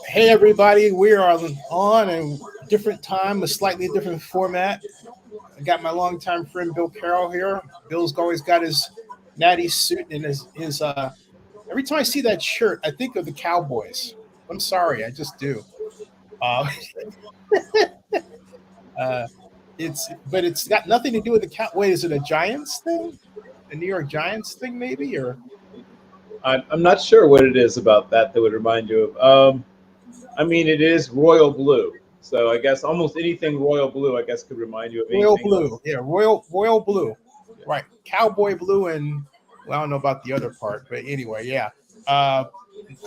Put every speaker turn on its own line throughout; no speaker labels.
Hey everybody, we are on a different time, a slightly different format. I got my longtime friend Bill Carroll here. Bill's always got his natty suit and his. Every time I see that shirt, I think of the Cowboys. I'm sorry, I just do. Uh, uh, but it's got nothing to do with the cow. Wait, is it a Giants thing? A New York Giants thing, maybe? Or
I'm not sure what it is about that would remind you of. I mean, it is royal blue, so I guess almost anything royal blue, I guess, could remind you of
Royal
anything
Blue?
else.
Yeah, Royal Blue.
Yeah.
Right, Cowboy Blue, and well, I don't know about the other part, but anyway, yeah. Uh,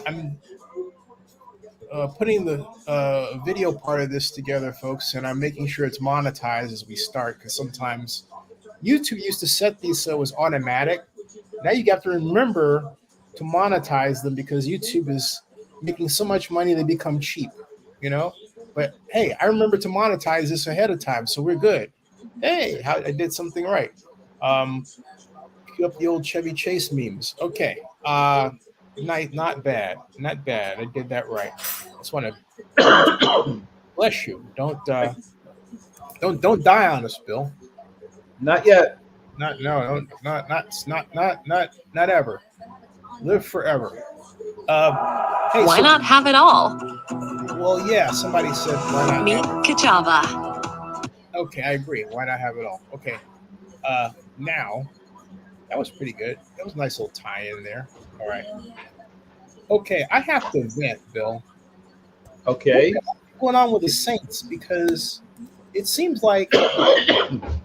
I'm putting the video part of this together, folks, and I'm making sure it's monetized as we start because sometimes YouTube used to set these so it was automatic. Now you got to remember to monetize them because YouTube is making so much money they become cheap, you know. But hey, I remember to monetize this ahead of time, so we're good. Hey, I did something right. Um, Cue up the old Chevy Chase memes. Okay. Not bad. Not bad. I did that right. I just want to bless you.
I,
Don't die on us, Bill.
not yet.
Not no, don't, not ever. Live forever. Uh, hey,
Why
so
not have it all?
well, yeah. Somebody said why not
Meet
have it?
Kachava.
Okay, I agree. Why not have it all? Okay. Now that was pretty good. That was a nice little tie in there. All right. Okay, I have to vent, Bill. What
Okay.
the hell is going on with the Saints? Because it seems like,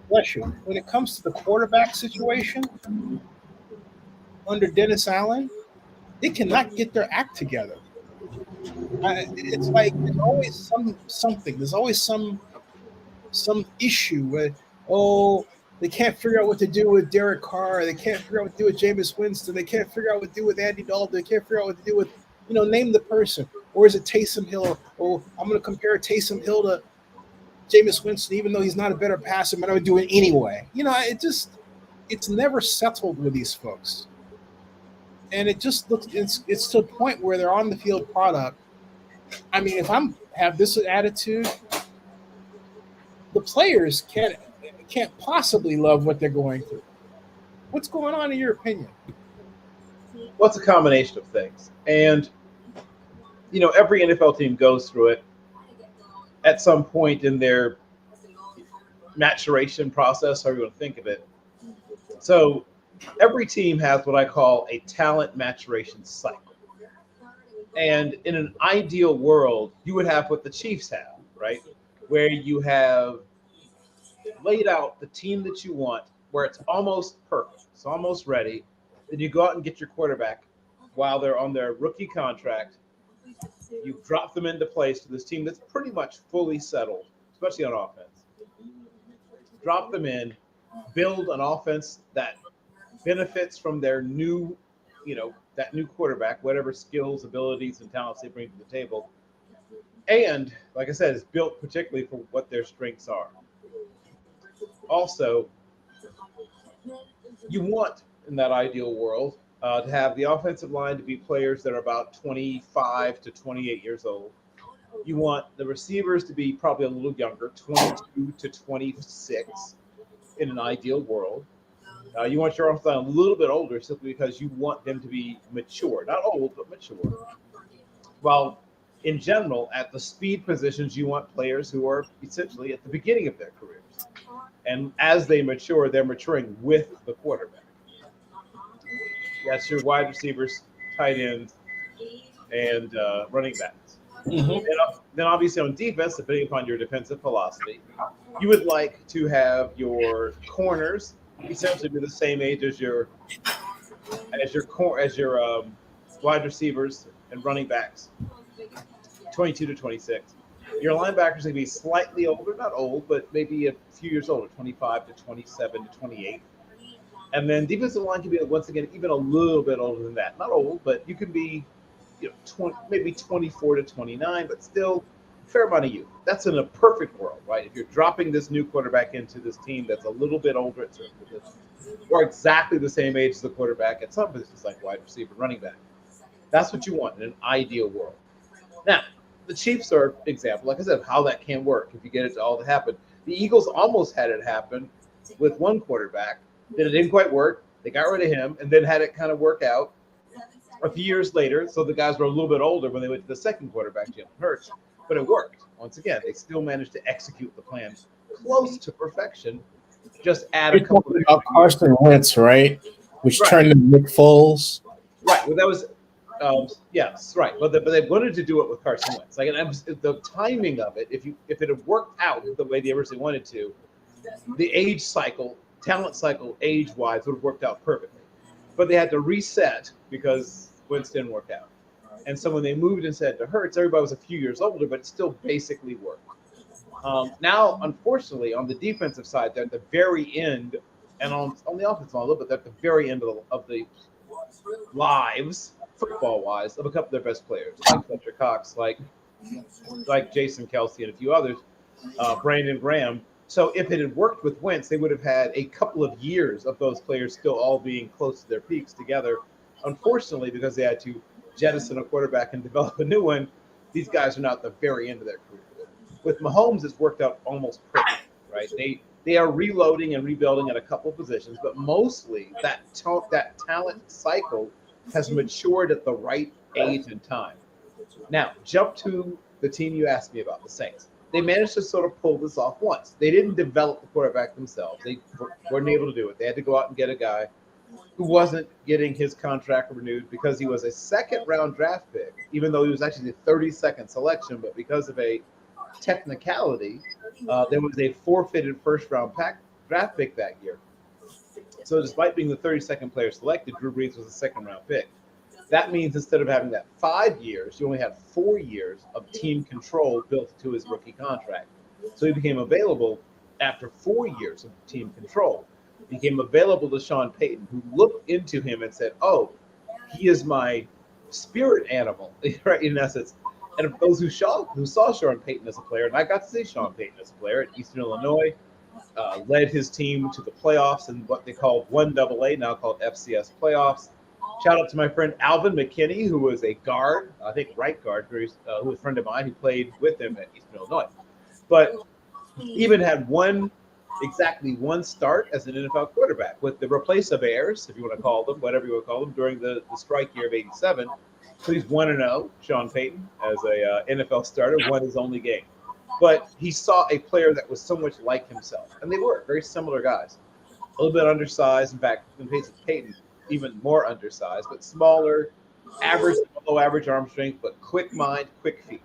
bless you, when it comes to the quarterback situation under Dennis Allen, they cannot get their act together. It's like there's always something. There's always some issue where they can't figure out what to do with Derek Carr. They can't figure out what to do with Jameis Winston. They can't figure out what to do with Andy Dalton. They can't figure out what to do with name the person. Or is it Taysom Hill? Oh, I'm going to compare Taysom Hill to Jameis Winston, even though he's not a better passer, but I would do it anyway. It's never settled with these folks. And it just looks, it's to a point where they're on the field product. I mean, if I'm have this attitude, the players can't possibly love what they're going through. What's going on in your opinion?
What's a combination of things? And every NFL team goes through it at some point in their maturation process, however you want to think of it. So every team has what I call a talent maturation cycle. And in an ideal world, you would have what the Chiefs have, right? Where you have laid out the team that you want, where it's almost perfect, it's almost ready. Then you go out and get your quarterback while they're on their rookie contract. You drop them into place to this team that's pretty much fully settled, especially on offense. Drop them in, build an offense that benefits from their new, that new quarterback, whatever skills, abilities, and talents they bring to the table. And like I said, it's built particularly for what their strengths are. Also, you want in that ideal world to have the offensive line to be players that are about 25 to 28 years old. You want the receivers to be probably a little younger, 22 to 26 in an ideal world. You want your offensive line a little bit older simply because you want them to be mature, not old, but mature. While in general, at the speed positions, you want players who are essentially at the beginning of their careers. And as they mature, they're maturing with the quarterback. That's your wide receivers, tight ends, and running backs.
Mm-hmm.
Then obviously on defense, depending upon your defensive philosophy, you would like to have your corners essentially be the same age as your wide receivers and running backs, 22 to 26. Your linebackers are going to be slightly older, not old, but maybe a few years older, 25 to 27 to 28. And then defensive line can be, once again, even a little bit older than that. Not old, but you can be maybe 24 to 29, but still a fair amount of youth. That's in a perfect world, right? If you're dropping this new quarterback into this team that's a little bit older at certain positions, or exactly the same age as the quarterback at some positions like wide receiver, running back. That's what you want in an ideal world. Now, the Chiefs are example, like I said, of how that can work if you get it to all to happen. The Eagles almost had it happen with one quarterback. Then it didn't quite work. They got rid of him and then had it kind of work out a few years later. So the guys were a little bit older when they went to the second quarterback, Jalen Hurts. But it worked. Once again, they still managed to execute the plan close to perfection. Just add a
You're
couple
talking
of
about Carson Wentz, right? Which
Right.
turned into Nick Foles.
Right. Well, that was yes, right. But they wanted to do it with Carson Wentz. Like, and the timing of it, if it had worked out the way they originally wanted to, the age cycle, talent cycle, age-wise, would have worked out perfectly. But they had to reset because Wentz didn't work out. And so when they moved instead to Hurts, everybody was a few years older, but it still basically worked. Now, unfortunately, on the defensive side, they're at the very end, and on the offensive line a little bit, they're at the very end of the lives, football-wise, of a couple of their best players, like Fletcher Cox, like Jason Kelsey, and a few others, Brandon Graham. So if it had worked with Wentz, they would have had a couple of years of those players still all being close to their peaks together. Unfortunately, because they had to jettison a quarterback and develop a new one, these guys are not at the very end of their careers. With Mahomes, it's worked out almost perfect, right? They are reloading and rebuilding at a couple of positions, but mostly that talent cycle has matured at the right age and time. Now, jump to the team you asked me about, the Saints. They managed to sort of pull this off once. They didn't develop the quarterback themselves. They weren't able to do it. They had to go out and get a guy who wasn't getting his contract renewed because he was a second-round draft pick, even though he was actually the 32nd selection, but because of a technicality, there was a forfeited first-round draft pick that year. So despite being the 32nd player selected, Drew Brees was a second-round pick. That means instead of having that 5 years, you only had 4 years of team control built into his rookie contract. So he became available after 4 years of team control. He became available to Sean Payton, who looked into him and said, "Oh, he is my spirit animal," right? In essence. And of those who saw Sean Payton as a player, and I got to see Sean Payton as a player at Eastern Illinois, led his team to the playoffs in what they called 1AA, now called FCS playoffs. Shout out to my friend Alvin McKinney, who was a guard, I think right guard, who was a friend of mine who played with him at Eastern Illinois. But he even had exactly one start as an NFL quarterback with the replace-a-bears, if you want to call them, whatever you want to call them, during the strike year of '87. So he's 1-0, Sean Payton, as a NFL starter, won his only game. But he saw a player that was so much like himself, and they were very similar guys. A little bit undersized, in fact, in the case of Payton, even more undersized, but smaller, average, below average arm strength, but quick mind, quick feet.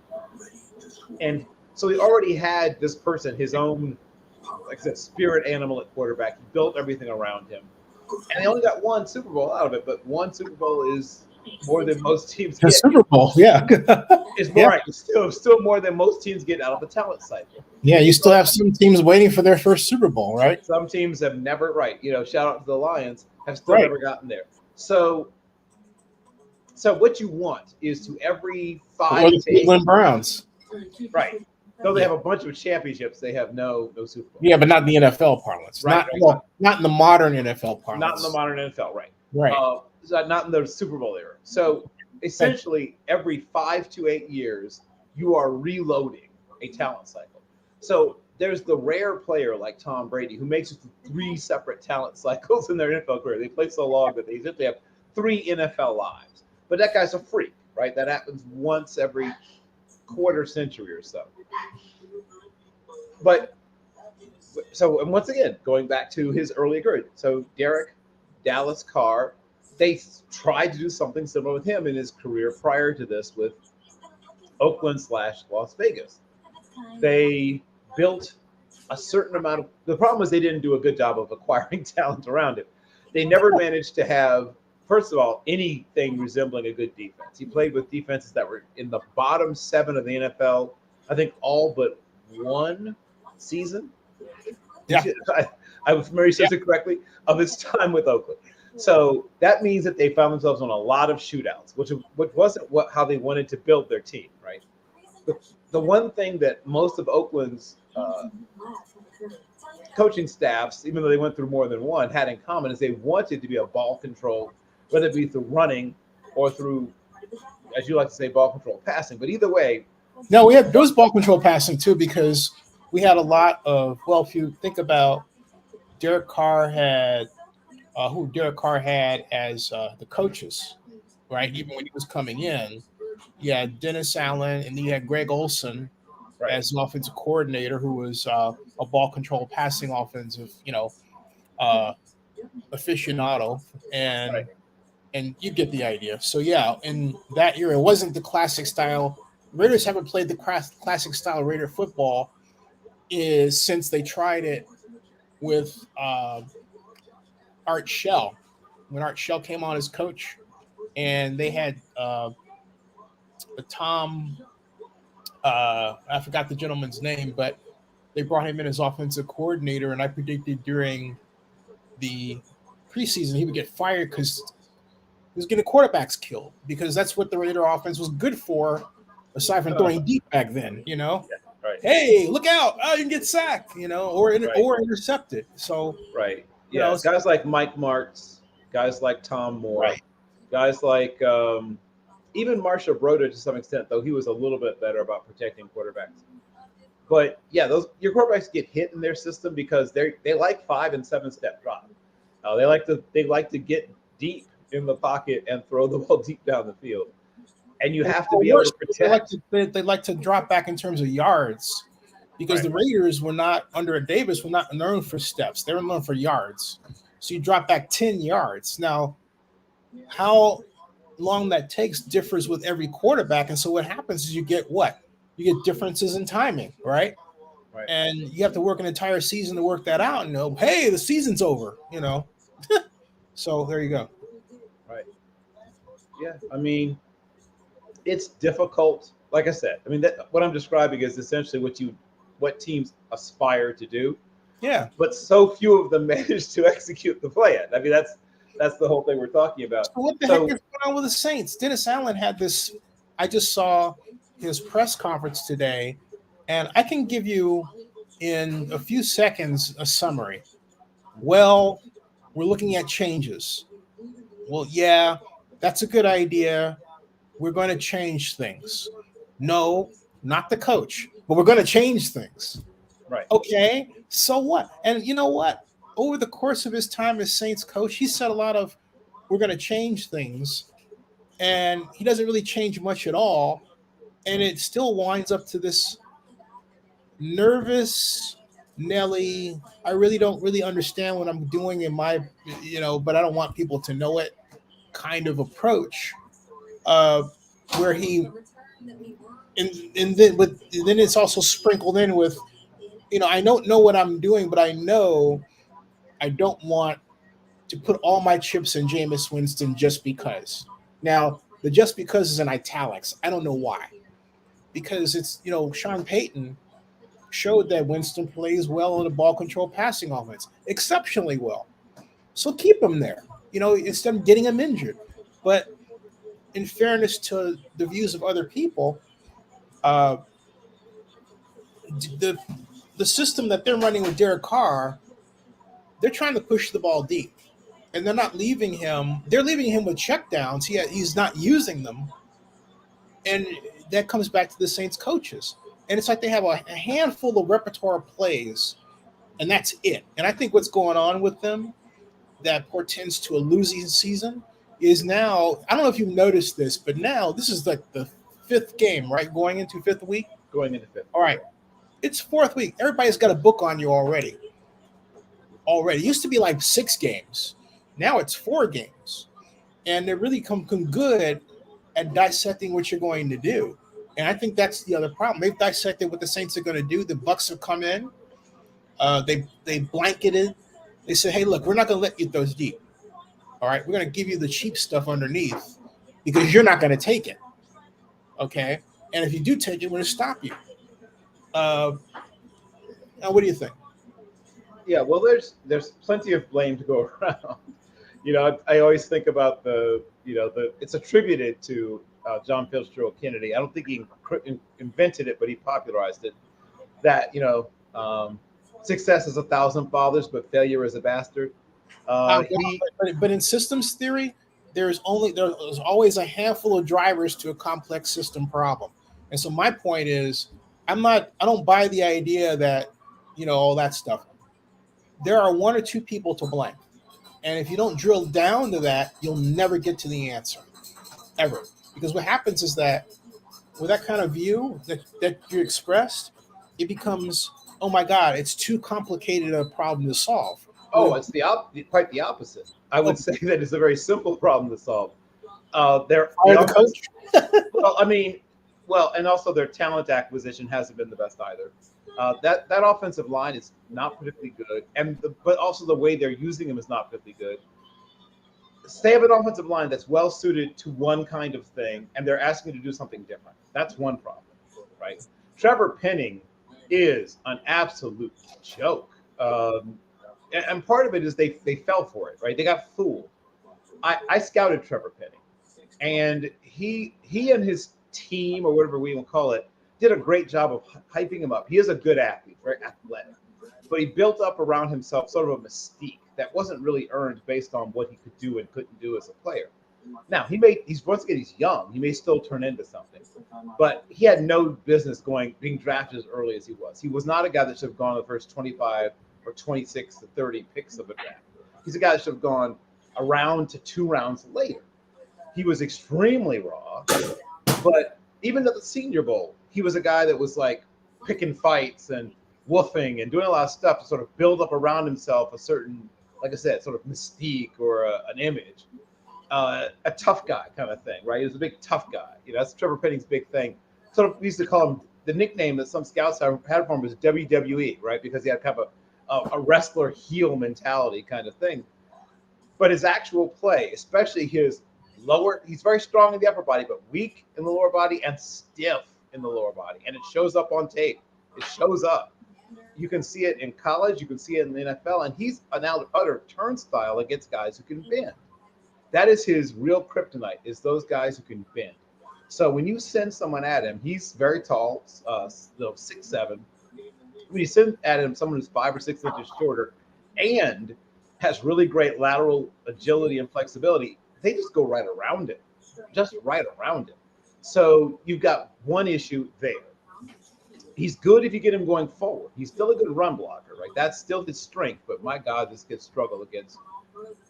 And so he already had this person, his own, like I said, spirit animal at quarterback. He built everything around him. And they only got one Super Bowl out of it, but one Super Bowl is more than most teams get.
Super Bowl, yeah.
It's more right. It's still more than most teams get out of the talent cycle.
Yeah, you still have some teams waiting for their first Super Bowl, right?
Some teams have never, right. Shout out to the Lions, have still never gotten there. So what you want is to every 5
or the Cleveland Browns.
Right. Though they have a bunch of championships, they have no Super Bowl.
Yeah, but not in the NFL parlance. Not in the modern NFL parlance.
Not in the modern NFL, right.
Right.
Not in the Super Bowl era. So essentially, every 5 to 8 years, you are reloading a talent cycle. So there's the rare player like Tom Brady who makes it through 3 separate talent cycles in their NFL career. They play so long that they usually have 3 NFL lives. But that guy's a freak, right? That happens once every quarter century or so. And once again, going back to his early career. So Derek, Dallas, Carr, they tried to do something similar with him in his career prior to this with Oakland/Las Vegas. They built a certain amount of, the problem was they didn't do a good job of acquiring talent around him. They never managed to have, first of all, anything resembling a good defense. He played with defenses that were in the bottom 7 of the NFL, I think all but one season.
Yeah.
I was Mary says it correctly, of his time with Oakland. So that means that they found themselves on a lot of shootouts, which wasn't how they wanted to build their team, right? The one thing that most of Oakland's coaching staffs, even though they went through more than one, had in common is they wanted to be a ball control, whether it be through running or through as you like to say, ball control passing. But either way,
No, there was ball control passing too, because we had a lot of, well, if you think about Derek Carr had who Derek Carr had as the coaches, right?
mhm,
Even when he was coming in, you had Dennis Allen and you had Greg Olson
right,
as an offensive coordinator, who was a ball control passing offensive, uh, aficionado,
right,
and you get the idea. So yeah, in that era, it wasn't the classic style. Raiders haven't played the classic style Raider football is since they tried it with Art Shell, when Art Shell came on as coach, and they had Tom. I forgot the gentleman's name, but they brought him in as offensive coordinator, and I predicted during the preseason he would get fired because he was getting quarterbacks killed, because that's what the Raider offense was good for, aside from throwing deep back then.
yeah, right,
Hey, look out! Oh, you can get sacked,
right,
or intercepted. So
right. Yeah,
it's
guys like Mike Martz, guys like Tom Moore,
right.
guys like even Marshall Broda to some extent, though he was a little bit better about protecting quarterbacks. But yeah, those your quarterbacks get hit in their system because they like 5 and 7 step drop. They like to get deep in the pocket and throw the ball deep down the field, and you
And
have to
or
be able
worse,
to protect.
they like to drop back in terms of yards, because
Right,
the Raiders were not under a Davis were not known for steps. They were known for yards. So you drop back 10 yards. Now, how long that takes differs with every quarterback. And so what happens is you get what? You get differences in timing, right?
right,
And you have to work an entire season to work that out and know, hey, the season's over. So there you go.
right. Yeah, I mean, it's difficult. Like I said, I mean, what I'm describing is essentially what teams aspire to do,
Yeah.
but so few of them manage to execute the plan. I mean, that's the whole thing we're talking about.
So what the heck is
So
going on with the Saints? Dennis Allen had this. I just saw his press conference today, and I can give you in a few seconds a summary. Well, we're looking at changes. Well, yeah, that's a good idea. We're going to change things. No, not the coach, but we're going to change things.
right,
Okay, so what? And you know what? Over the course of his time as Saints coach, he said a lot of, we're going to change things, and he doesn't really change much at all, and it still winds up to this nervous Nelly. I really don't really understand what I'm doing in my, but I don't want people to know it kind of approach, uh, where he and then it's also sprinkled in with, I don't know what I'm doing, but I know I don't want to put all my chips in Jameis Winston just because. Now, the just because is in italics. I don't know why. Because it's, Sean Payton showed that Winston plays well in a ball control passing offense, exceptionally well. So keep him there, instead of getting him injured. But in fairness to the views of other people, uh, the the system that they're running with Derek Carr, they're trying to push the ball deep, and they're not leaving him. They're leaving him with checkdowns. He's not using them, and that comes back to the Saints coaches. And it's like they have a handful of repertoire plays, and that's it. And I think what's going on with them that portends to a losing season is now. I don't know if you've noticed this, but now this is like the fifth game, right? Going into fifth week.
going into fifth.
All right, it's fourth week. Everybody's got a book on you already. Already, it used to be like 6 games. Now it's 4 games, and they're really come good at dissecting what you're going to do. And I think that's the other problem. They've dissected what the Saints are going to do. The Bucks have come in. They blanketed. They said, "Hey, look, we're not going to let you throw deep. All right, we're going to give you the cheap stuff underneath because you're not going to take it. Okay, and if you do take it, we're going to stop you." Uh, Now, what do you think?
Yeah, well, there's plenty of blame to go around. I always think about it's attributed to John Fitzgerald Kennedy. I don't think he invented it, but he popularized it. That success is 1,000 fathers, but failure is a bastard.
Uh,
He
but in systems theory, there's always a handful of drivers to a complex system problem. And so my point is, I don't buy the idea that, all that stuff. There are one or two people to blame. And if you don't drill down to that, you'll never get to the answer, ever. Because what happens is that with that kind of view that you expressed, it becomes, oh my God, it's too complicated a problem to solve.
Oh, it's quite the opposite. I would say that it's a very simple problem to solve.
Fire the coach.
Well, I mean, and also their talent acquisition hasn't been the best either. That offensive line is not particularly good, but also the way they're using them is not particularly good. They have an offensive line that's well suited to one kind of thing, and they're asking you to do something different. That's one problem, right? Trevor Penning is an absolute joke, and part of it is they fell for it, right? They got fooled. I scouted Trevor Penning, and he and his team, or whatever we want to call it, did a great job of hyping him up. He is a good athlete, very athletic, but he built up around himself sort of a mystique that wasn't really earned based on what he could do and couldn't do as a player. Now he's young. He may still turn into something, but he had no business being drafted as early as he was. He was not a guy that should have gone the first 25 or 26 to 30 picks of a draft. He's a guy that should have gone a round to 2 rounds later. He was extremely raw, but even at the Senior Bowl, he was a guy that was like picking fights and woofing and doing a lot of stuff to sort of build up around himself a certain, like I said, sort of mystique or an image. A tough guy kind of thing, right? He was a big tough guy. That's Trevor Penning's big thing. Sort of, we used to call him, the nickname that some scouts had for him was WWE, right? Because he had kind of a wrestler heel mentality kind of thing. But his actual play, especially his lower, he's very strong in the upper body, but weak in the lower body and stiff in the lower body. And it shows up on tape. It shows up. You can see it in college. You can see it in the NFL. And he's an utter turnstile against guys who can bend. That is his real kryptonite, is those guys who can bend. So when you send someone at him, he's very tall, 6'7". When you send at him someone who's 5 or 6 inches shorter and has really great lateral agility and flexibility, they just go right around it, So you've got one issue there. He's good if you get him going forward. He's still a good run blocker, right? That's still his strength, but my God, this kid struggle against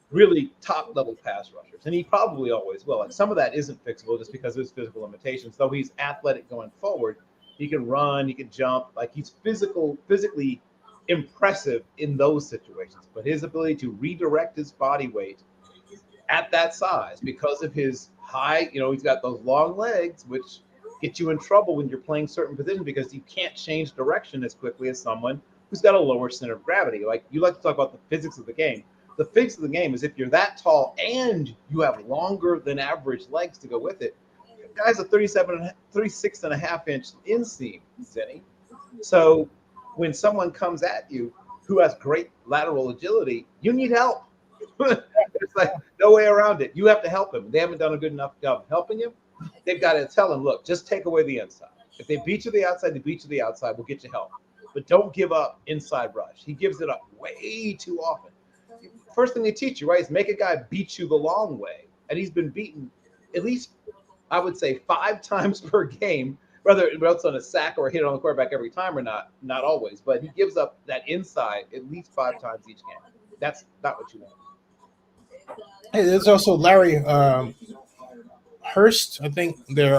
really top-level pass rushers, and he probably always will. And some of that isn't fixable just because of his physical limitations. Though he's athletic going forward, he can run, he can jump. Like, he's physically impressive in those situations. But his ability to redirect his body weight at that size, because of his high, he's got those long legs, which get you in trouble when you're playing certain positions because you can't change direction as quickly as someone who's got a lower center of gravity. Like, you like to talk about the physics of the game. The physics of the game is if you're that tall and you have longer than average legs to go with it. The guy's a 36 and a half inch inseam, Zennie. So when someone comes at you who has great lateral agility, you need help. It's like no way around it. You have to help him. They haven't done a good enough job helping him. They've got to tell him, look, just take away the inside. If they beat you the outside, they beat you the outside. We'll get you help. But don't give up inside rush. He gives it up way too often. First thing they teach you, right, is make a guy beat you the long way. And he's been beaten at least, I would say, 5 times per game, whether it's on a sack or a hit on the quarterback every time or not always. But he gives up that inside at least 5 times each game. That's not what you want.
Hey, there's also Larry Hurst, I think their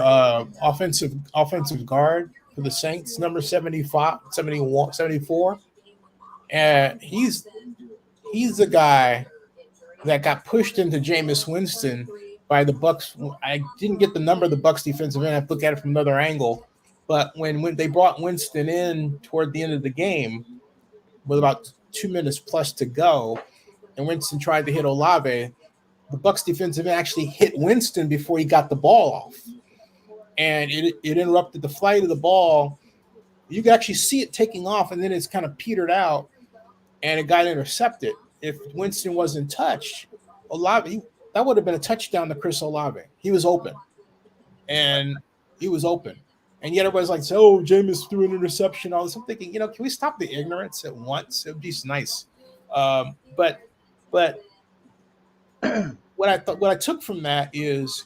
offensive guard for the Saints, number 75, 71, 74. And he's the guy that got pushed into Jameis Winston by the Bucks. I didn't get the number of the Bucks defensive end. I have to look at it from another angle. But when they brought Winston in toward the end of the game, with about 2 minutes plus to go, and Winston tried to hit Olave, the Bucks defensive end actually hit Winston before he got the ball off. And it interrupted the flight of the ball. You could actually see it taking off, and then it's kind of petered out, and it got intercepted. If Winston wasn't touched, Olave, that would have been a touchdown to Chris Olave. He was open. And And yet everybody's like, oh, Jameis threw an interception. All this. I'm thinking, can we stop the ignorance at once? It would be nice. But what I took from that is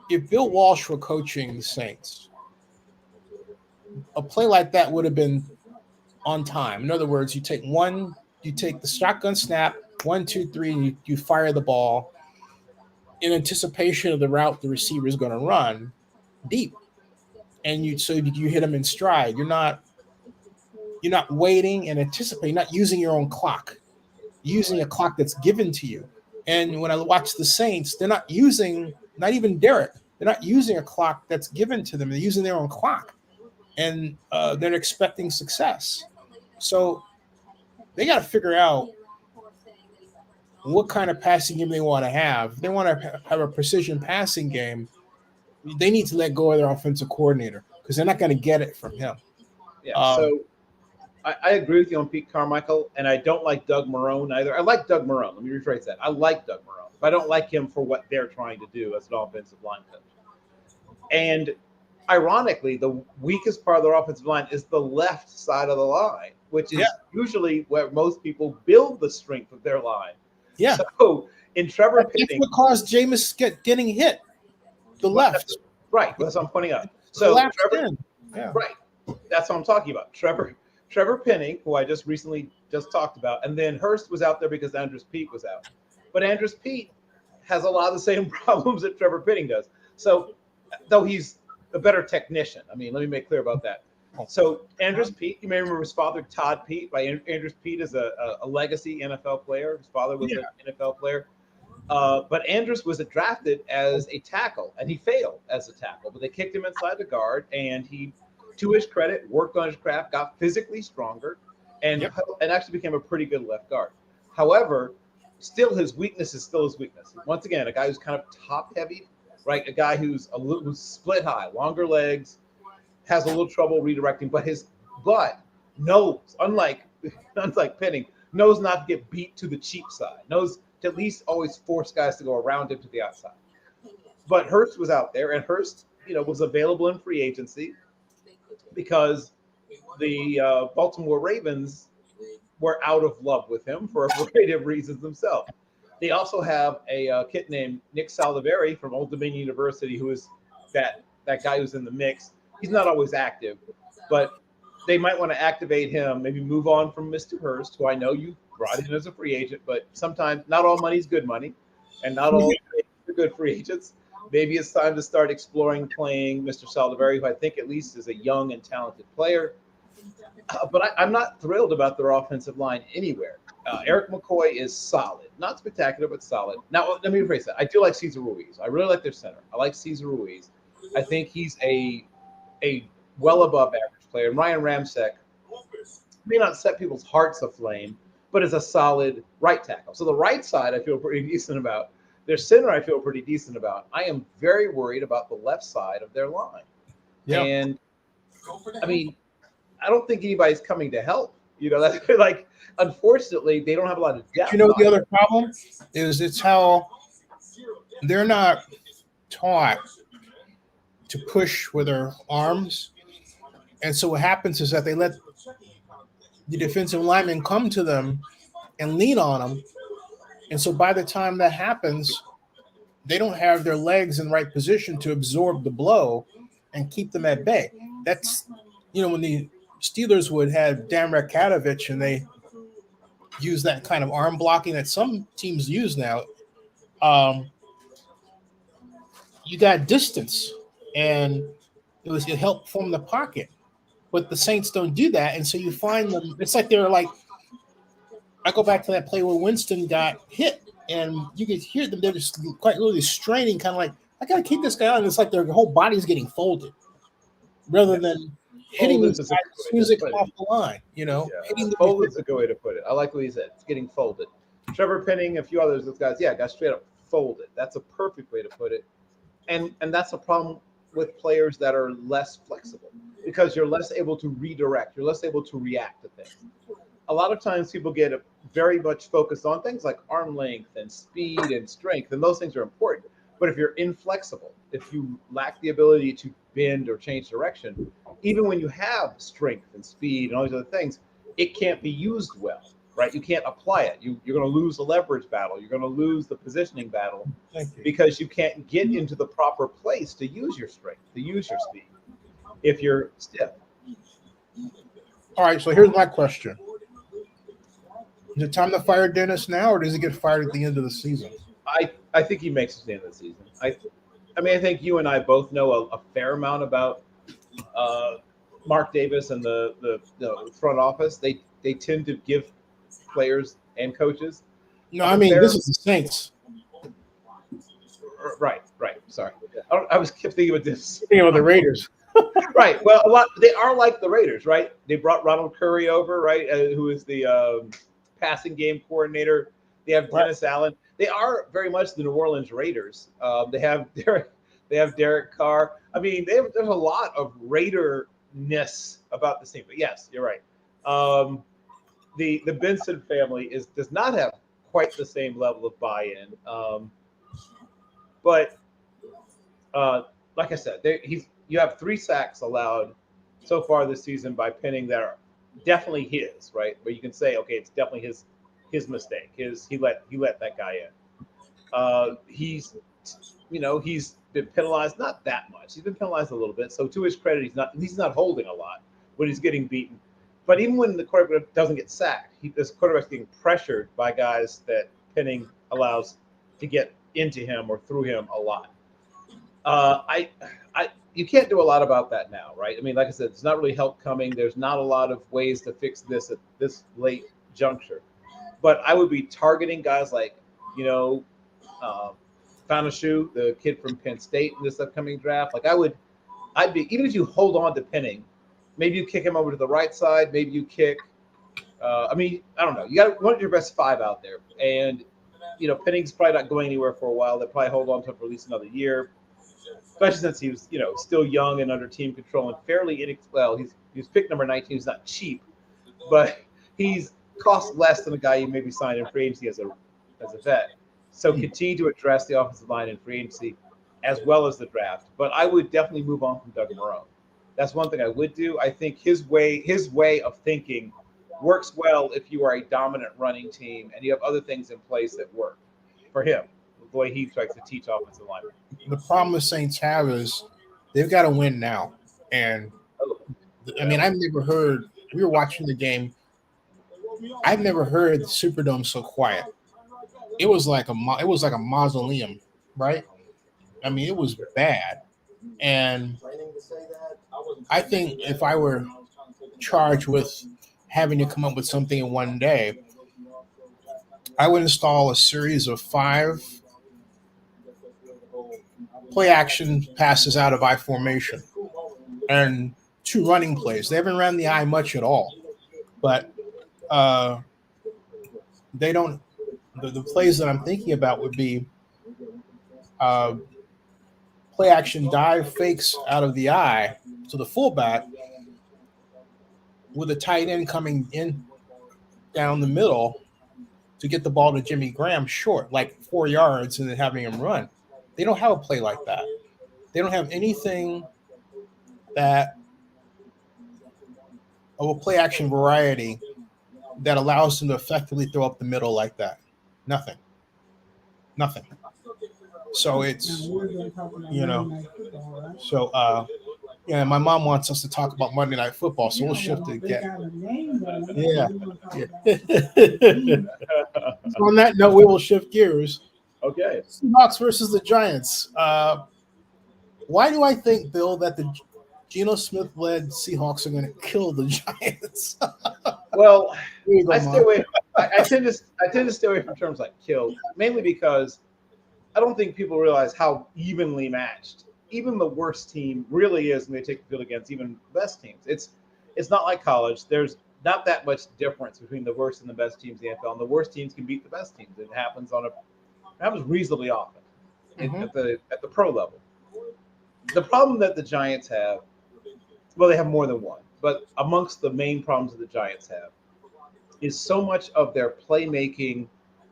if Bill Walsh were coaching the Saints, a play like that would have been on time. In other words, you take the shotgun snap, 1, 2, 3, and you fire the ball in anticipation of the route the receiver is going to run deep, and you hit them in stride. You're not waiting and anticipating. You're not using your own clock. You're using a clock that's given to you. And when I watch the Saints, they're not using, not even Derek, they're not using a clock that's given to them. They're using their own clock, and they're expecting success. So they got to figure out what kind of passing game they want to have. If they want to have a precision passing game, they need to let go of their offensive coordinator because they're not going to get it from him.
Yeah. So I agree with you on Pete Carmichael, and I don't like Doug Marrone either. I like Doug Marrone. Let me rephrase that. I like Doug Marrone, but I don't like him for what they're trying to do as an offensive line coach. And ironically, the weakest part of their offensive line is the left side of the line, which is usually where most people build the strength of their line.
Yeah.
So in Trevor Penning,
that's what caused Jameis getting hit. The left.
Right. That's what I'm pointing out. So Trevor, right. That's what I'm talking about. Trevor Penning, who I just recently talked about, and then Hurst was out there because Andrus Peat was out. But Andrus Peat has a lot of the same problems that Trevor Penning does. So, though he's a better technician, I mean, let me make clear about that. So, Andrus Peat, you may remember his father, Todd Peat. Right? Andrus Peat is a legacy NFL player. His father was an NFL player. But Andrus was drafted as a tackle, and he failed as a tackle. But they kicked him inside the guard, and he, to his credit, worked on his craft, got physically stronger, and actually became a pretty good left guard. However, still his weakness is still his weakness. Once again, a guy who's kind of top-heavy, right? A guy who's who's split high, longer legs, has a little trouble redirecting, but knows, unlike Penning, knows not to get beat to the cheap side, knows to at least always force guys to go around him to the outside. But Hurst was out there, and Hurst, was available in free agency because the Baltimore Ravens were out of love with him for a variety of reasons themselves. They also have a kid named Nick Saldivari from Old Dominion University, who is that guy who's in the mix. He's not always active, but they might want to activate him, maybe move on from Mr. Hurst, who I know you brought in as a free agent, but sometimes not all money is good money, and not all are good free agents. Maybe it's time to start exploring playing Mr. Saldivari, who I think at least is a young and talented player. But I'm not thrilled about their offensive line anywhere. Eric McCoy is solid. Not spectacular, but solid. Now, let me rephrase that. I do like Cesar Ruiz. I really like their center. I like Cesar Ruiz. I think he's a well above average player. And Ryan Ramczyk may not set people's hearts aflame, but is a solid right tackle. So the right side I feel pretty decent about. Their center I feel pretty decent about. I am very worried about the left side of their line. Yeah. And, I mean, I don't think anybody's coming to help. That's like, unfortunately, they don't have a lot of depth.
The other problem is it's how they're not taught to push with their arms. And so what happens is that they let the defensive linemen come to them and lean on them. And so by the time that happens, they don't have their legs in the right position to absorb the blow and keep them at bay. That's, when the Steelers would have Dan Rakadovich and they use that kind of arm blocking that some teams use now, you got distance and it helped form the pocket. But the Saints don't do that. And so you find them, it's like they're like, I go back to that play where Winston got hit and you could hear them, they're just quite literally straining, kind of like, I got to keep this guy on. It's like their whole body's getting folded rather than hitting these guys as soon as they come off the line,
Folded's a good way to put it. I like what he said. It's getting folded. Trevor Penning, a few others, those guys, got straight up folded. That's a perfect way to put it. And that's a problem with players that are less flexible because you're less able to redirect. You're less able to react to things. A lot of times people get very much focused on things like arm length and speed and strength, and those things are important. But if you're inflexible, if you lack the ability to bend or change direction, even when you have strength and speed and all these other things, it can't be used well. right? You can't apply it. You're going to lose the leverage battle. You're going to lose the positioning battle
Thank you.
because you can't get into the proper place to use your strength, to use your speed if you're stiff.
All right, so here's my question. Is it time to fire Dennis now, or does he get fired at the end of the season?
I think he makes it to the end of the season. I mean, I think you and I both know a fair amount about Mark Davis and the front office. They tend to give players and coaches.
No, I mean, this is the Saints.
Right. Sorry, I was kept thinking with this.
Thinking of the Raiders.
Right. Well, they are like the Raiders, right? They brought Ronald Curry over, right, who is the passing game coordinator. They have Dennis Allen. They are very much the New Orleans Raiders. They have Derek Carr. I mean, there's a lot of Raider-ness about this team. But yes, you're right. The Benson family does not have quite the same level of buy-in. But like I said, you have 3 sacks allowed so far this season by Penning that are definitely his, right? Where you can say, okay, it's definitely his mistake. He let that guy in. He's been penalized, not that much. He's been penalized a little bit. So to his credit, he's not holding a lot when he's getting beaten. But even when the quarterback doesn't get sacked, this quarterback's getting pressured by guys that Penning allows to get into him or through him a lot. You can't do a lot about that now, right? I mean, like I said, it's not really help coming. There's not a lot of ways to fix this at this late juncture. But I would be targeting guys like, Fanashu, the kid from Penn State in this upcoming draft. Like I'd be, even if you hold on to Penning, maybe you kick him over to the right side. Maybe you kick. I don't know. You got one of your best 5 out there, and Penning's probably not going anywhere for a while. They'll probably hold on to him for at least another year, especially since he was, still young and under team control and fairly he's pick number 19. He's not cheap, but he's cost less than a guy you maybe signed in free agency as a vet. So continue to address the offensive line in free agency as well as the draft. But I would definitely move on from Doug Marrone. That's one thing I would do. I think his way of thinking works well if you are a dominant running team and you have other things in place that work for him, the way he tries to teach offensive linemen.
The problem the Saints have is they've got to win now. And I mean, I've never heard, we were watching the game, I've never heard the Superdome so quiet. It was like a mausoleum, right? I mean, it was bad. And I think if I were charged with having to come up with something in one day, I would install a series of 5 play action passes out of I formation and 2 running plays. They haven't ran the I much at all, but they don't. The plays that I'm thinking about would be play action dive fakes out of the I to the fullback with a tight end coming in down the middle to get the ball to Jimmy Graham short, like 4 yards, and then having him run. They don't have a play like that. They don't have anything that of a play action variety that allows them to effectively throw up the middle like that. Nothing. So it's, my mom wants us to talk about Monday Night Football, so we'll shift it again. Yeah. So on that note, we will shift gears.
Okay.
Seahawks versus the Giants. Why do I think, Bill, that the Geno Smith-led Seahawks are going to kill the Giants?
Well, I stay away. I tend to stay away from terms like kill, mainly because I don't think people realize how evenly matched even the worst team really is when they take the field against even the best teams. It's not like college. There's not that much difference between the worst and the best teams in the NFL, and the worst teams can beat the best teams. It happens reasonably often at the pro level. The problem that the Giants have, well, they have more than one, but amongst the main problems that the Giants have is so much of their playmaking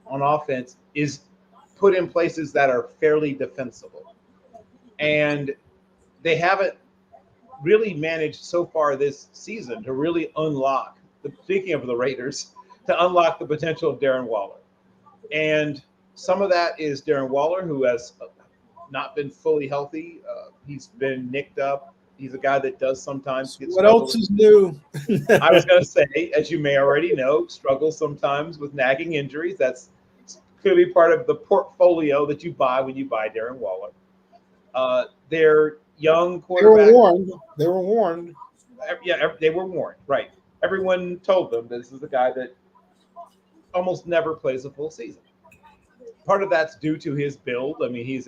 on offense is put in places that are fairly defensible. And they haven't really managed so far this season to really unlock, speaking of the Raiders, to unlock the potential of Darren Waller. And some of that is Darren Waller, who has not been fully healthy. He's been nicked up. He's a guy that does sometimes get
What else is new?
I was going to say, as you may already know, struggles sometimes with nagging injuries. That's could be part of the portfolio that you buy when you buy Darren Waller. Their young quarterback.
They were warned.
Yeah, they were warned. Right. Everyone told them this is a guy that almost never plays a full season. Part of that's due to his build. I mean, he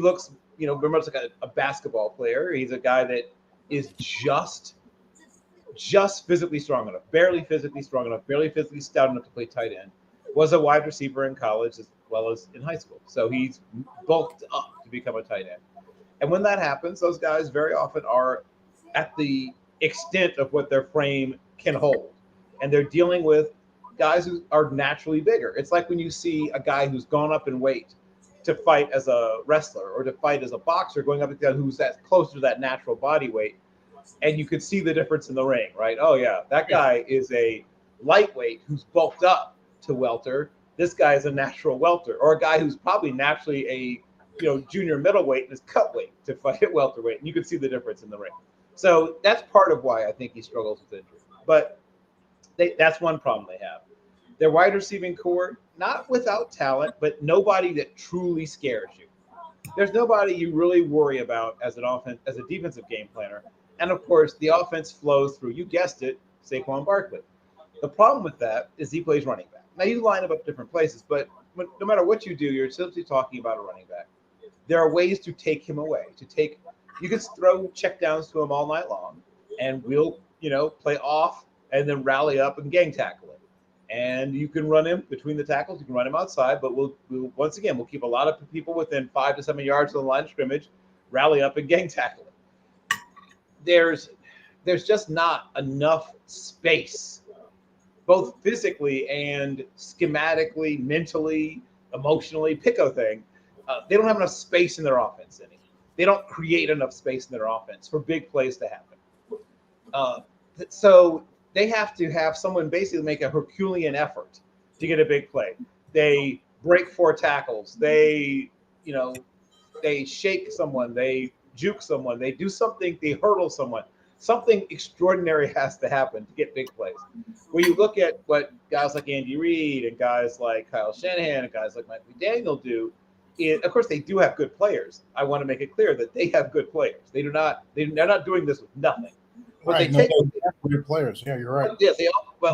looks, very much like a basketball player. He's a guy that is just physically strong enough, barely physically strong enough, barely physically stout enough to play tight end. Was a wide receiver in college as well as in high school. So he's bulked up to become a tight end. And when that happens, those guys very often are at the extent of what their frame can hold. And they're dealing with guys who are naturally bigger. It's like when you see a guy who's gone up in weight to fight as a wrestler or to fight as a boxer, going up against who's that closer to that natural body weight. And you could see the difference in the ring, right? Oh, yeah, that guy is a lightweight who's bulked up to welter. This guy is a natural welter, or a guy who's probably naturally a junior middleweight and is cut weight to fight at welterweight. And you can see the difference in the ring. So that's part of why I think he struggles with injury. But that's one problem they have. Their wide receiving core, not without talent, but nobody that truly scares you. There's nobody you really worry about as a defensive game planner. And of course, the offense flows through, you guessed it, Saquon Barkley. The problem with that is he plays running back. Now you line him up different places, but no matter what you do, you're simply talking about a running back. There are ways to take him away. You can throw checkdowns to him all night long, and we'll play off and then rally up and gang tackle him. And you can run him between the tackles. You can run him outside, but we'll once again keep a lot of people within 5 to 7 yards of the line of scrimmage, rally up and gang tackle him. There's just not enough space, both physically and schematically, mentally, emotionally. Pick a thing. They don't have enough space in their offense any. They don't create enough space in their offense for big plays to happen. So they have to have someone basically make a Herculean effort to get a big play. They break 4 tackles. They shake someone. They juke someone. They do something. They hurdle someone. Something extraordinary has to happen to get big plays. When you look at what guys like Andy Reid and guys like Kyle Shanahan and guys like Mike McDaniel do, of course, they do have good players. I want to make it clear that they have good players. They're not doing this with nothing. But
right,
they take
good players. Yeah, you're right.
Yeah,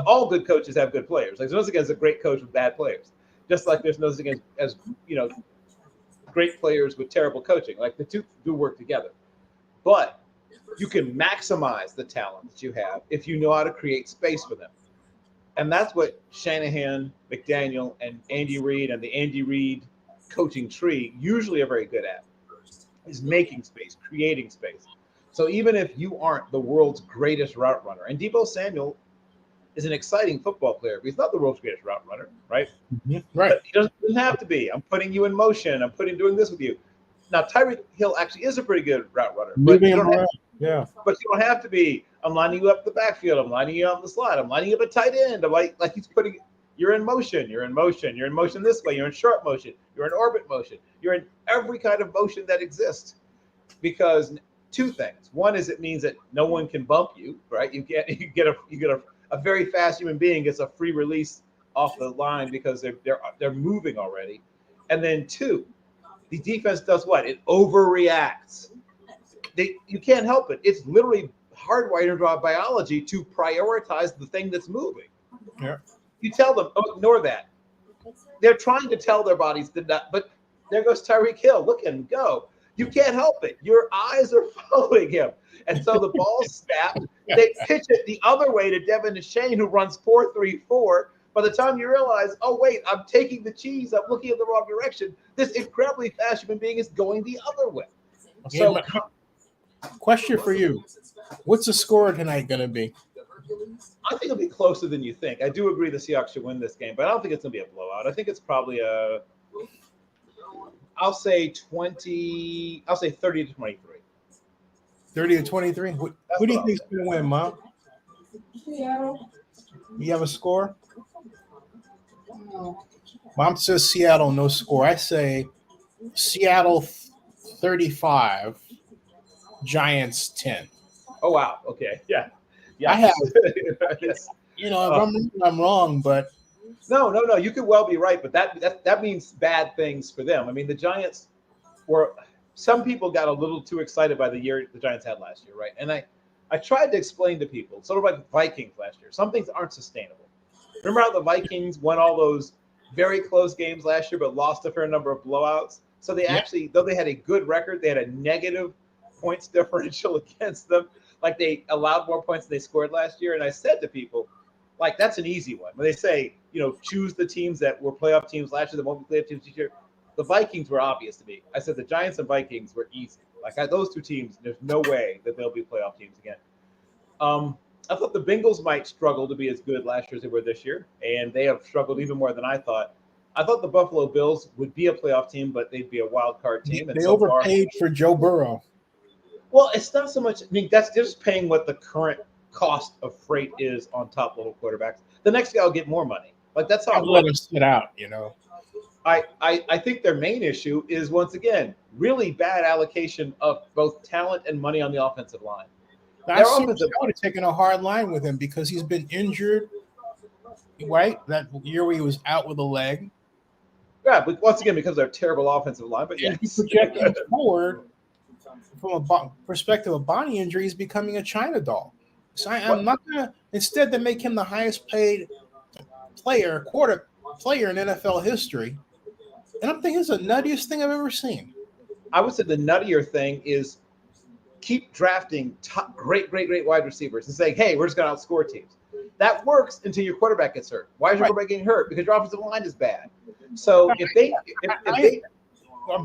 all good coaches have good players. Like there's nothing against a great coach with bad players. Just like there's nothing against as great players with terrible coaching. Like the two do work together. But you can maximize the talent that you have if you know how to create space for them. And that's what Shanahan, McDaniel, and Andy Reid and the Andy Reid coaching tree usually are very good at, is making space, creating space. So even if you aren't the world's greatest route runner, and Deebo Samuel is an exciting football player, but he's not the world's greatest route runner, right?
Mm-hmm. Right.
But he doesn't have to be. I'm putting you in motion. I'm doing this with you. Now, Tyreek Hill actually is a pretty good route runner, but you don't have to be. I'm lining you up the backfield. I'm lining you up the slot. I'm lining you up a tight end. I'm like he's putting. You're in motion. You're in motion. You're in motion this way. You're in short motion. You're in orbit motion. You're in every kind of motion that exists. Because 2 things. One is it means that no one can bump you, right? You get a very fast human being gets a free release off the line because they're moving already. And then 2, the defense does what? It overreacts. You can't help it. It's literally hardwired into our biology to prioritize the thing that's moving.
Yeah.
You tell them, oh, ignore that. They're trying to tell their bodies to not, but there goes Tyreek Hill. Look at him go. You can't help it. Your eyes are following him. And so the ball's snapped. They pitch it the other way to Devin Shane, who runs 4.34. By the time you realize, oh, wait, I'm taking the cheese. I'm looking in the wrong direction. This incredibly fast human being is going the other way.
Okay,
so,
question for you. What's the score tonight going to be?
I think it'll be closer than you think. I do agree the Seahawks should win this game, but I don't think it's going to be a blowout. I think it's probably I'll say 30 to 23.
30 to 23? Who do you think is going to win, Mom? You have a score? Mom says Seattle no score. I say Seattle 35, Giants 10.
Oh wow. Okay. Yeah.
I have,
Yikes. Yes.
if I'm wrong, I'm wrong, but
No. You could well be right, but that means bad things for them. I mean, the Giants were. Some people got a little too excited by the year the Giants had last year, right? And I tried to explain to people, sort of like Vikings last year. Some things aren't sustainable. Remember how the Vikings won all those very close games last year, but lost a fair number of blowouts? So they
yeah,
actually, though they had a good record, they had a negative points differential against them. Like they allowed more points than they scored last year. And I said to people, like that's an easy one. When they say, choose the teams that were playoff teams last year that won't be playoff teams this year, the Vikings were obvious to me. I said the Giants and Vikings were easy. Those two teams, there's no way that they'll be playoff teams again. I thought the Bengals might struggle to be as good last year as they were this year, and they have struggled even more than I thought. I thought the Buffalo Bills would be a playoff team, but they'd be a wild card team. And
they
so far,
overpaid for Joe Burrow.
well, it's not so much. I mean, that's just paying what the current cost of freight is on top level quarterbacks. The next guy will get more money. That's how
I'd
it
let him
works.
sit out.
I think their main issue is once again really bad allocation of both talent and money on the offensive line.
I
Their
would
offensive
have taken a hard line with him because he's been injured, right? That year where he was out with a leg.
Yeah, but once again because they're terrible offensive line. But
And
yes,
projecting forward from a perspective of body injury, he's becoming a China doll. So I'm not going to, instead to make him the highest paid quarter player in NFL history. And I'm thinking it's the nuttiest thing I've ever seen.
I would say the nuttier thing is keep drafting top, great wide receivers and saying, hey, we're just going to outscore teams. That works until your quarterback gets hurt. Why is your quarterback getting hurt? Because your offensive line is bad. So if they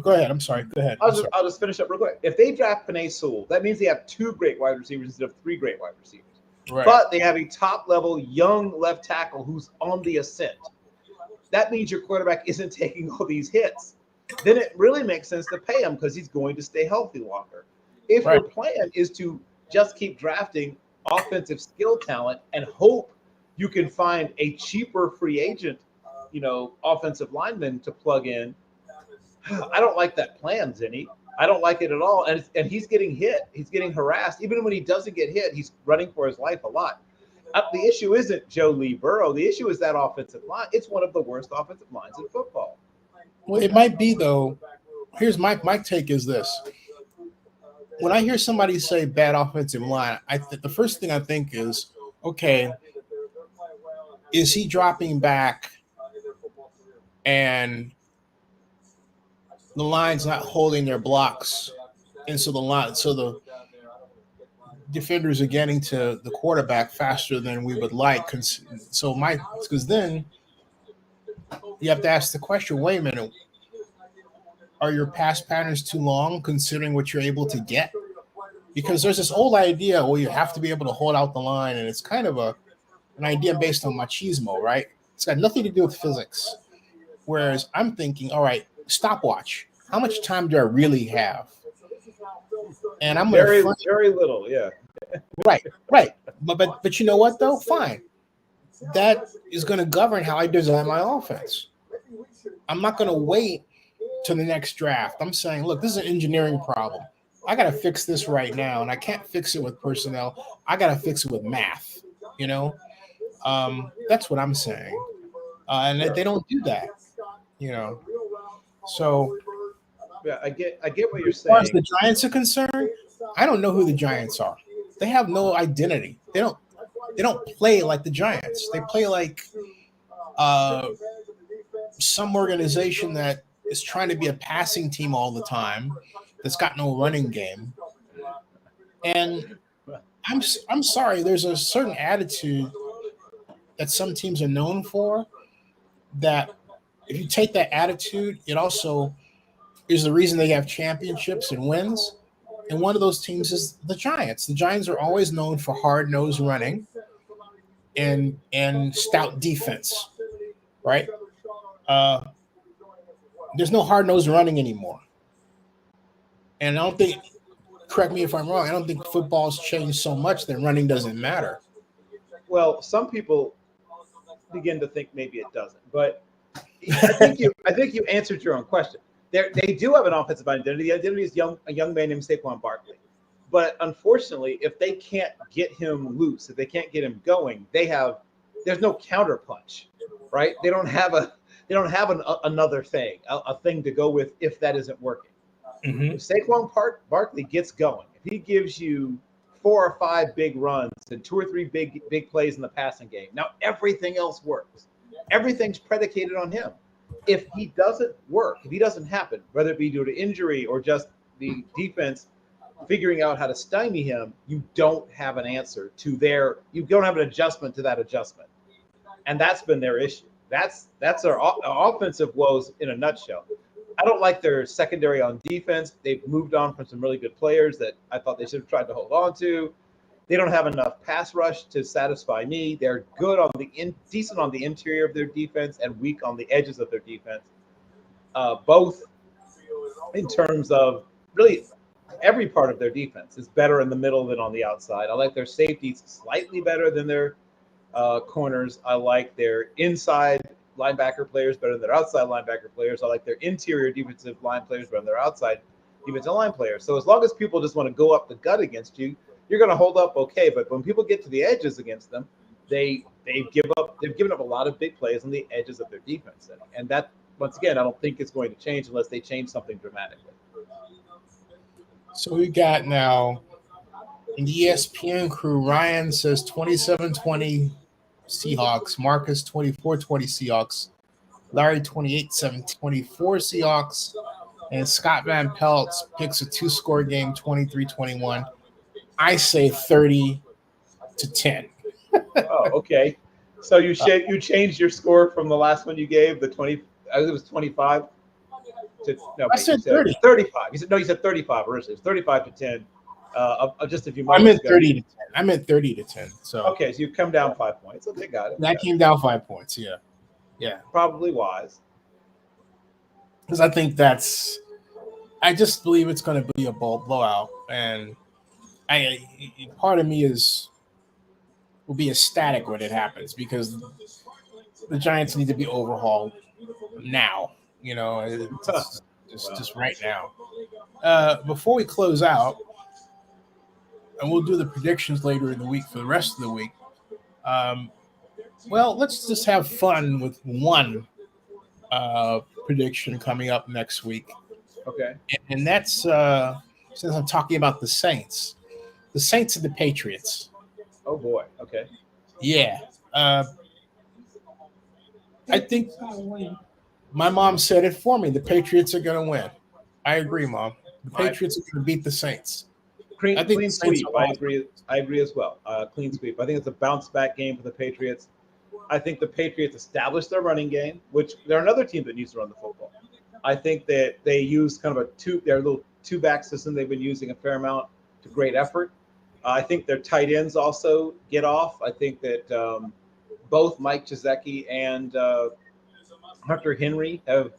go ahead. I'm sorry. Go ahead.
I'll just finish up real quick. If they draft Penei Sewell, that means they have 2 great wide receivers instead of 3 great wide receivers.
Right.
But they have a top-level young left tackle who's on the ascent. That means your quarterback isn't taking all these hits. Then it really makes sense to pay him because he's going to stay healthy longer. If your plan is to just keep drafting offensive skill talent and hope you can find a cheaper free agent, offensive lineman to plug in, I don't like that plan, Zennie. I don't like it at all. And he's getting hit. He's getting harassed. Even when he doesn't get hit, he's running for his life a lot. The issue isn't Joe Lee Burrow. The issue is that offensive line. It's one of the worst offensive lines in football.
Well, it might be, though. Here's my take is this. When I hear somebody say bad offensive line, the first thing I think is, okay, is he dropping back and the line's not holding their blocks, and so the defenders are getting to the quarterback faster than we would like. Because then you have to ask the question: wait a minute, are your pass patterns too long considering what you're able to get? Because there's this old idea, well, you have to be able to hold out the line, and it's kind of an idea based on machismo, right? It's got nothing to do with physics. Whereas I'm thinking, all right, stopwatch. How much time do I really have? And I'm
very little, yeah.
Right. But you know what though? Fine. That is going to govern how I design my offense. I'm not going to wait to the next draft. I'm saying, look, this is an engineering problem. I got to fix this right now, and I can't fix it with personnel. I got to fix it with math. That's what I'm saying. And they don't do that. So
yeah, I get what you're saying.
As far as the Giants are concerned, I don't know who the Giants are. They have no identity. They don't play like the Giants. They play like some organization that is trying to be a passing team all the time that's got no running game. And I'm sorry, there's a certain attitude that some teams are known for that if you take that attitude, it also is the reason they have championships and wins. And one of those teams is the Giants. The Giants are always known for hard-nosed running and stout defense, right? There's no hard-nosed running anymore. And I don't think, correct me if I'm wrong, I don't think football's changed so much that running doesn't matter.
Well, some people begin to think maybe it doesn't. But I think you answered your own question. They do have an offensive identity. The identity is a young man named Saquon Barkley. But unfortunately, if they can't get him loose, if they can't get him going, there's no counterpunch, right? They don't have another thing, a thing to go with if that isn't working.
Mm-hmm.
If Saquon Barkley gets going, if he gives you 4 or 5 big runs and 2 or 3 big plays in the passing game, now everything else works. Everything's predicated on him. If he doesn't work, if he doesn't happen, whether it be due to injury or just the defense figuring out how to stymie him, you don't have an answer to you don't have an adjustment to that adjustment. And that's been their issue. That's their offensive woes in a nutshell. I don't like their secondary on defense. They've moved on from some really good players that I thought they should have tried to hold on to. They don't have enough pass rush to satisfy me. They're good on decent on the interior of their defense and weak on the edges of their defense. Both in terms of really every part of their defense is better in the middle than on the outside. I like their safeties slightly better than their corners. I like their inside linebacker players better than their outside linebacker players. I like their interior defensive line players better than their outside defensive line players. So as long as people just want to go up the gut against you, you're going to hold up okay. But when people get to the edges against them, they've given up a lot of big plays on the edges of their defense. And that, once again, I don't think it's going to change unless they change something dramatically.
So we got now in the ESPN crew, Ryan says 27-20 Seahawks, Marcus 24-20 Seahawks, Larry 28-7 24 Seahawks, and Scott Van Pelt picks a 2-score game 23-21. I say 30-10.
Oh, okay. So you changed your score from the last one you gave, the 20. I think it was 25.
I said 30.
35. You said 35 originally. It's 35-10. Just a few
I
moments
meant
ago.
30-10. I meant 30-10. So
okay, so you've come down 5 points. Okay, got it.
That came down 5 points. Yeah.
Probably wise.
Because I just believe it's going to be a blowout, and part of me will be ecstatic when it happens because the Giants need to be overhauled now. Just right now. Before we close out, and we'll do the predictions later in the week for the rest of the week. Well, let's just have fun with one prediction coming up next week.
Okay.
And that's since I'm talking about the Saints and the Patriots.
Oh boy. Okay.
Yeah. I think my mom said it for me. The Patriots are going to win. I agree, Mom. The Patriots are going to beat the Saints.
Clean sweep. I agree as well. Clean sweep. I think it's a bounce back game for the Patriots. I think the Patriots established their running game, which they're another team that needs to run the football. I think that they use kind of their little two-back system they've been using a fair amount to great effort. I think their tight ends also get off. I think that both Mike Gesicki and Hunter Henry have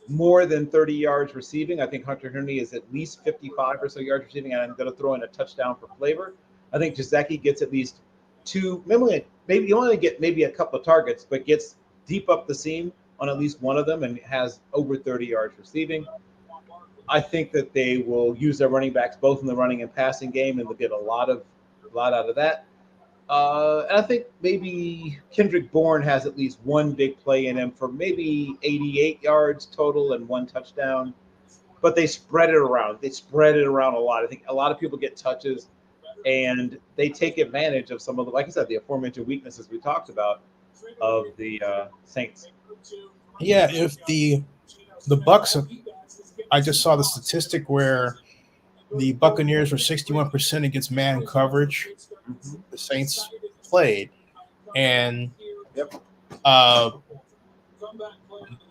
more than 30 yards receiving. I think Hunter Henry is at least 55 or so yards receiving, and I'm going to throw in a touchdown for flavor. I think Gesicki gets at least 2, maybe you only get maybe a couple of targets, but gets deep up the seam on at least one of them and has over 30 yards receiving. I think that they will use their running backs both in the running and passing game, and they'll get a lot out of that. And I think maybe Kendrick Bourne has at least one big play in him for maybe 88 yards total and 1 touchdown. But they spread it around. A lot. I think a lot of people get touches, and they take advantage of some of the, like I said, the aforementioned weaknesses we talked about of the Saints.
Yeah, if the Bucks, I just saw the statistic where the Buccaneers were 61% against man coverage. The Saints played, and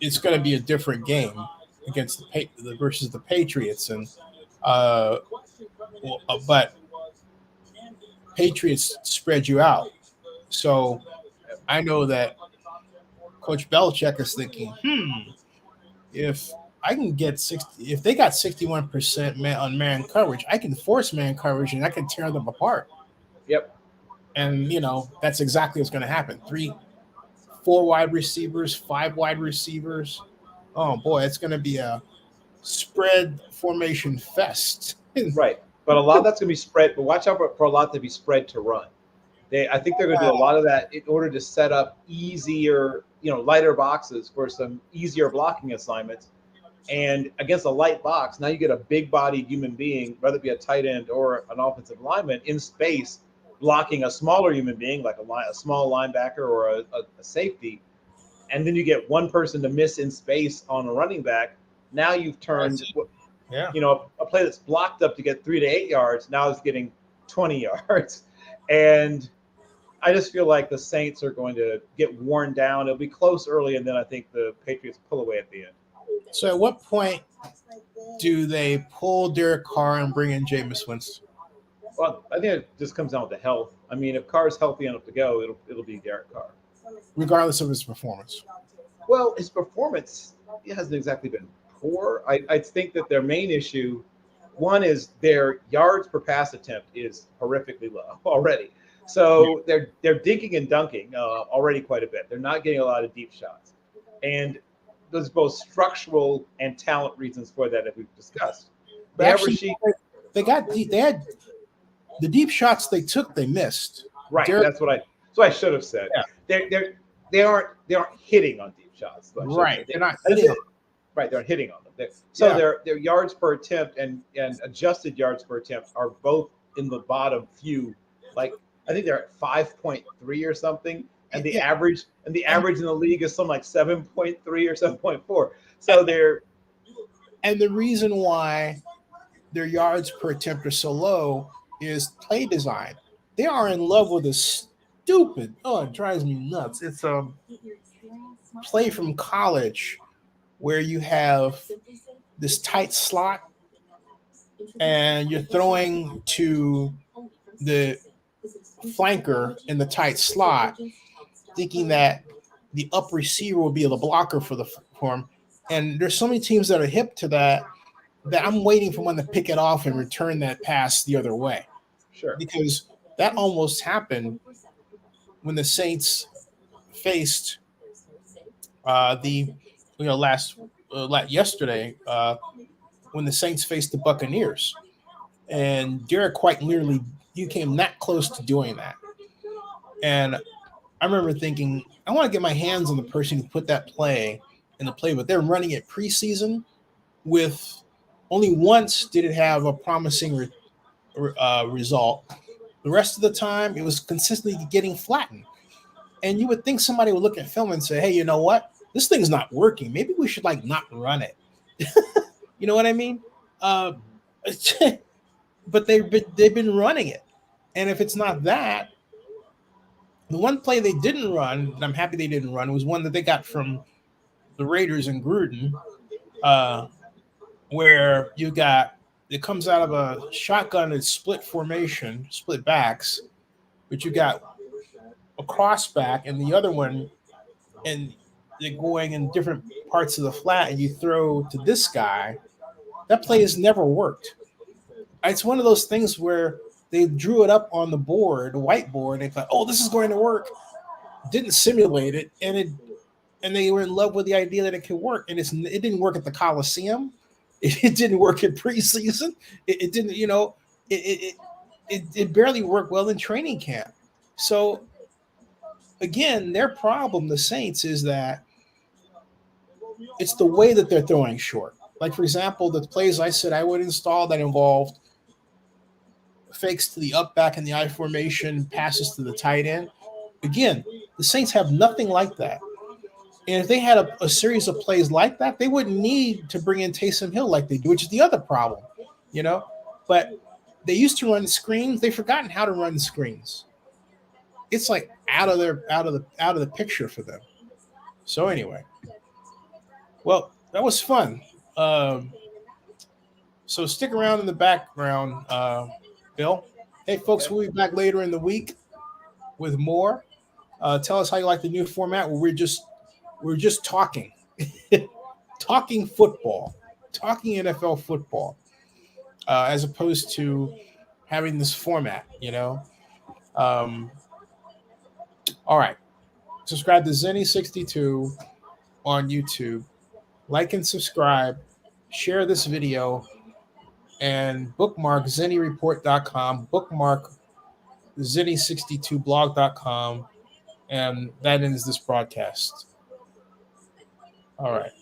it's going to be a different game against versus the Patriots, and but Patriots spread you out. So I know that Coach Belichick is thinking, if I can get 60, if they got 61% on man coverage, I can force man coverage and I can tear them apart.
Yep.
And that's exactly what's going to happen. 4 wide receivers, 5 wide receivers. Oh boy, it's going to be a spread formation fest.
Right. But a lot of that's going to be spread. But watch out for a lot to be spread to run. I think they're going to do a lot of that in order to set up easier, lighter boxes for some easier blocking assignments. And against a light box, now you get a big-bodied human being, whether it be a tight end or an offensive lineman, in space, blocking a smaller human being, like a small linebacker or a safety. And then you get one person to miss in space on a running back. Now you've turned, a play that's blocked up to get 3 to 8 yards, now is getting 20 yards. And I just feel like the Saints are going to get worn down. It'll be close early, and then I think the Patriots pull away at the end.
So at what point do they pull Derek Carr and bring in Jameis Winston?
Well, I think it just comes down to health. I mean, if Carr's healthy enough to go, it'll be Derek Carr.
Regardless of his performance.
Well, his performance hasn't exactly been poor. I think that their main issue, one is their yards per pass attempt is horrifically low already. So they're dinking and dunking already quite a bit. They're not getting a lot of deep shots. And there's both structural and talent reasons for that we've discussed.
But actually, they had the deep shots they took, they missed.
Right. That's what I should have said. Yeah. They aren't hitting on deep shots.
Right. They're not hitting.
Right. They're hitting on them. Their yards per attempt and adjusted yards per attempt are both in the bottom few. Like I think they're at 5.3 or something. And the average in the league is something like 7.3 or 7.4. So
and the reason why their yards per attempt are so low is play design. They are in love with a stupid. Oh, it drives me nuts. It's a play from college where you have this tight slot and you're throwing to the flanker in the tight slot, thinking that the up receiver will be the blocker for him. And there's so many teams that are hip to that I'm waiting for one to pick it off and return that pass the other way.
Sure.
Because that almost happened when the Saints faced yesterday when the Saints faced the Buccaneers. And Derek quite literally, you came that close to doing that. And I remember thinking, I want to get my hands on the person who put that play in the play, but they're running it preseason with only once did it have a promising result. The rest of the time, it was consistently getting flattened. And you would think somebody would look at film and say, hey, you know what? This thing's not working. Maybe we should not run it. You know what I mean? But they've been running it. And if it's not that, the one play they didn't run, and I'm happy they didn't run, was one that they got from the Raiders in Gruden, where it comes out of a shotgun and split formation, split backs, but you got a crossback and the other one, and they're going in different parts of the flat, and you throw to this guy. That play has never worked. It's one of those things where they drew it up on the whiteboard, and they thought, oh, this is going to work. Didn't simulate it, and they were in love with the idea that it could work, and it didn't work at the Coliseum. It didn't work in preseason. It didn't, it barely worked well in training camp. So again, their problem, the Saints, is that it's the way that they're throwing short. Like, for example, the plays I said I would install that involved fakes to the up back and the I formation, passes to the tight end. Again, the Saints have nothing like that. And if they had a series of plays like that, they wouldn't need to bring in Taysom Hill like they do, which is the other problem, But they used to run screens. They've forgotten how to run screens. It's like out of the picture for them. So anyway, well, that was fun. So stick around in the background, Bill. Hey, folks, we'll be back later in the week with more. Tell us how you like the new format where we're just talking, talking football, talking NFL football, as opposed to having this format, All right. subscribe to Zennie62 on YouTube. Like and subscribe. Share this video. And bookmark ZennyReport.com. Bookmark Zennie62blog.com. And that ends this broadcast. All right.